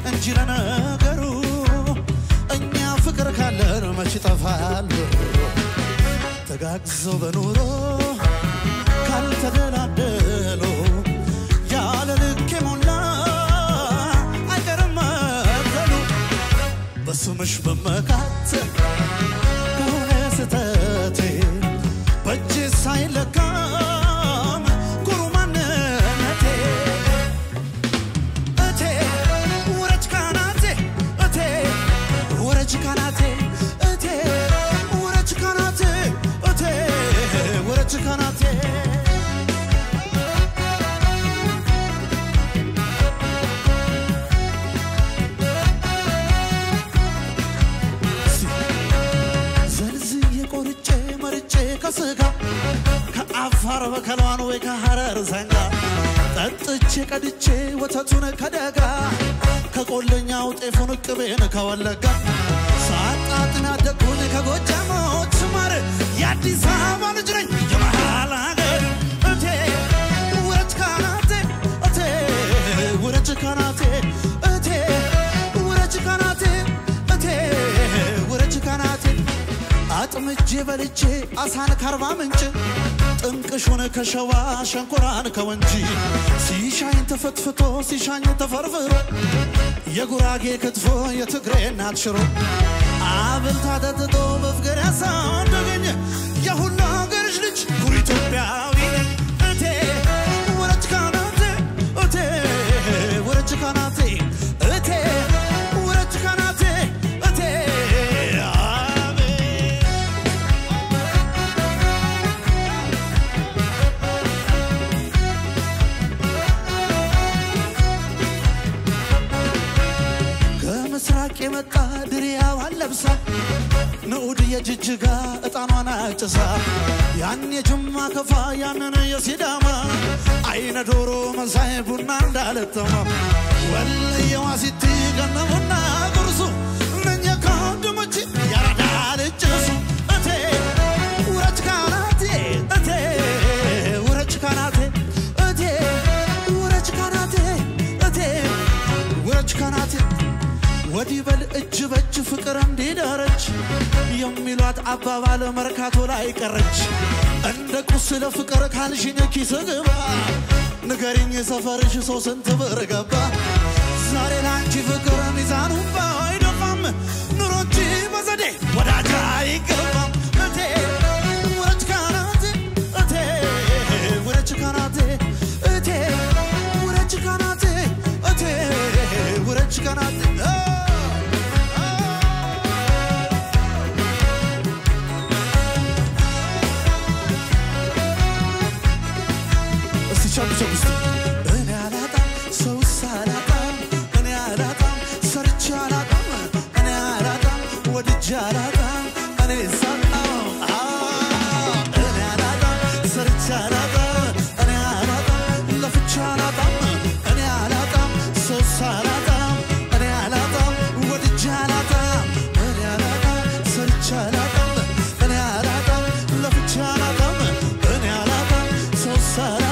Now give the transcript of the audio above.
እንጂ ለነገሩ እኛ ፍቅር ካለን መች ይጠፋል ተጋግዞ በኑሮ ካልተደላደሉ ያለ ልክ ሞላ አይቀርም መተሉ በስምሽ በመካት ከሆነ ስተቴ በእጅ ሳይለካም ኩሩ ማንነቴ እቴ ወረጅ ካናቴ እቴ ወረጅ ካናቴ እቴ ወረጅ ካናቴ እቴ ወረጅ ካናቴ ከስጋ ከአፋር በከሏን ወይ ከሐረር ዘንጋ ጠጥቼ ቀድቼ ወተቱን ከደጋ ከቆለኛው ጤፉን ቅቤን ከወለጋ ሳጣጥና ደጉን ከጎጃሞች ማር የአዲስ አበባ ልጅ ነኝ የመሃል አገር እቴ ወረጅ ካናቴ እቴ ወረጅ ካናቴ እቴ ወረጅ ካናቴ እቴ ወረጅ ካናቴ አጥምጄ በልቼ አሳን ከአርባ ምንጭ ጥንቅሹን ከሸዋ ሸንኮራን ከወንጂ ሲሻኝ ተፈትፍቶ ሲሻኝ ተፈርፍሮ የጉራጌ ክትፎ የትግሬ እናት ሽሮ አብልታ ጠጥቶ በፍቅር ያሳደገኝ የሁሉ አገርሽ ልጅ ኩሩ ኢትዮጵያዊ ነኝ እቴ ወረጅ ካናቴ እቴ ወረጅ ካናቴ እቴ ወረጅ ካናቴ እቴ የመጣ ድሪያዋን ለብሳ ንዑድ የጅጅጋ እጣኗን አጭሳ ያን የጅማ ከፋ ያንን የሲዳማ አይነ ዶሮ መሳይ ቡና እንዳለተማ ወልየዋ ሲቲ ገነቡና ጉርሱ እነኛ ካድሞች ያራዳል ጭሱ እቴ ወረጅ ካናቴ እቴ ወረጅ ካናቴ እቴ ወረጅ ካናቴ እቴ ወረጅ ካናቴ ወዲ በል እጅ በእጅ ፍቅር እንዲዳረች የሚሏት አባባል መርካቶ ላይ ቀረች እንደ ቁስለ ፍቅር ካልሽኝ ኪስ ግባ ንገሪኝ ሰፈርሽ ሰው ስንት ብር ገባ ዛሬ ላንቺ ፍቅር ሚዛኑ ባይደፋም ኑሮጂ በዘዴ ወዳጅ አይገባም እቴ ወረጅ ካናቴ እቴ ወረጅ ካናቴ እቴ ወረጅ ካናቴ እቴ ወረጅ ካናቴ እኔ አላጣም ሰው ሳላጣም እኔ አላጣም ሰርቼ አላጣም እኔ አላጣም ወድጄ አላጣም እኔ ሳጣም እኔ አላጣም ሰርቼ አላጣም እኔ አላጣም ለፍቼ አላጣም እኔ አላጣም ሰው ሳላጣም እኔ አላጣም ወድጄ አላጣም እኔ አላጣም ሰርቼ አላጣም እኔ አላጣም ለፍቼ አላጣም እኔ አላጣም ሰው ሳላጣም